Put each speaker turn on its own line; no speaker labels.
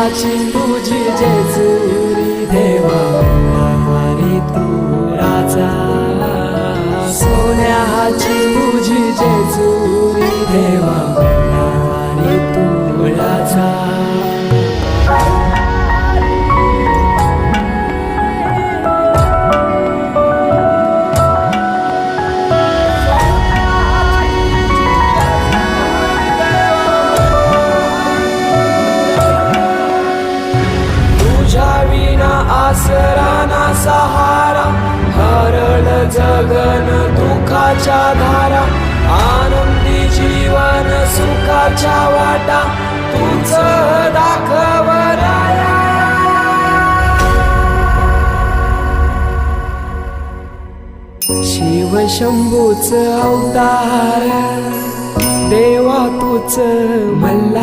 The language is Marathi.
सोन्याची तुझी जेजुरी देवा रे तू राजा सोन्याची तुझी जेजुरी देवा रे तू राजा आसरा ना सहारा हरळ जगन दुःखाच्या धारा आनंदी जीवन सुखाच्या वाटा तुझ दाखव राया शिव शंभूच अवतार देवा तुझ मल्हार